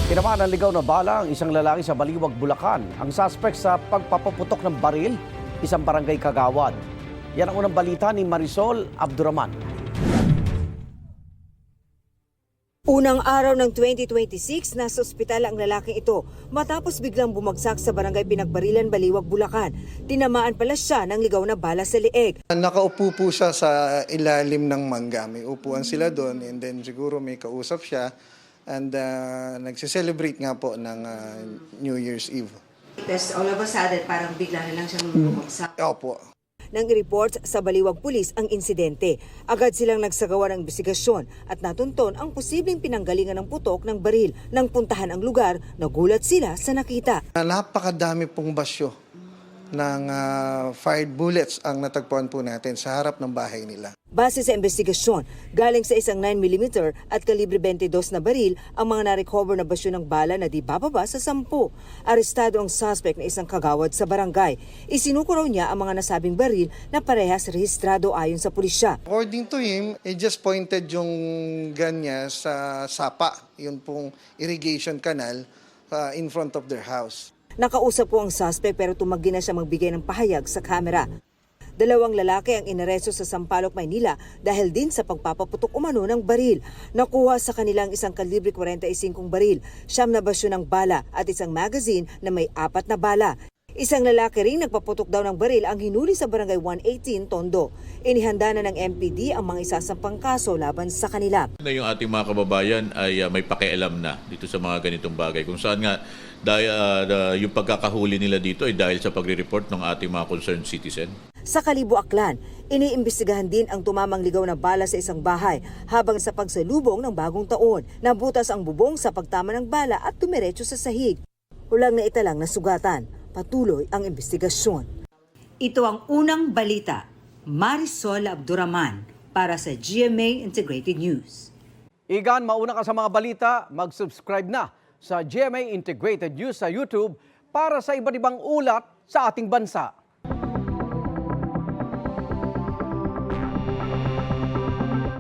Tinamaan ng ligaw na bala ang isang lalaki sa Baliwag, Bulacan. Ang suspect sa pagpapaputok ng baril, isang barangay kagawad. Yan ang unang balita ni Marisol Abduraman. Unang araw ng 2026, nasa ospital ang lalaking ito matapos biglang bumagsak sa barangay Pinagbarilan, Baliwag, Bulacan. Tinamaan pala siya ng ligaw na bala sa leeg. Nakaupo po siya sa ilalim ng mangga. May upuan sila doon and then siguro may kausap siya and nagse-celebrate nga po ng New Year's Eve. Tapos all of a sudden, parang bigla na lang siyang bumagsak. Opo. Nang i-report sa Baliwag Pulis ang insidente, agad silang nagsagawa ng investigasyon at natunton ang posibleng pinanggalingan ng putok ng baril. Nang puntahan ang lugar, nagulat sila sa nakita. Napakadami pong basyo ng fired bullets ang natagpuan po natin sa harap ng bahay nila. Base sa investigasyon, galing sa isang 9mm at kalibre 22 na baril ang mga na-recover na basyo ng bala na di bababa sa 10. Arestado ang suspect na isang kagawad sa barangay. Isinuko raw niya ang mga nasabing baril na parehas rehistrado ayon sa pulisya. According to him, he just pointed yung gun niya sa sapa, yun pong irrigation canal in front of their house. Nakausap po ang suspect pero tumanggi na siya magbigay ng pahayag sa kamera. Dalawang lalaki ang inaresto sa Sampaloc, Maynila dahil din sa pagpapaputok umano ng baril. Nakuha sa kanilang isang kalibre 45 baril, 9 na basyo ng bala at isang magazine na may 4 na bala. Isang lalaki ring nagpaputok daw ng baril ang hinuli sa barangay 118 Tondo. Inihanda na ng MPD ang mga isasampang kaso laban sa kanila. Na yung ating mga kababayan ay may pakialam na dito sa mga ganitong bagay. Kung saan nga dahil, yung pagkakahuli nila dito ay dahil sa pagre-report ng ating mga concerned citizen. Sa Kalibo, Aklan, iniimbestigahan din ang tumamang ligaw na bala sa isang bahay habang sa pagsalubong ng bagong taon. Nabutas ang bubong sa pagtama ng bala at tumiretso sa sahig. Walang naitalang nasugatan. Patuloy ang investigasyon. Ito ang unang balita. Marisol Abduraman para sa GMA Integrated News. Igan, mauna ka sa mga balita, mag-subscribe na sa GMA Integrated News sa YouTube para sa iba't ibang ulat sa ating bansa.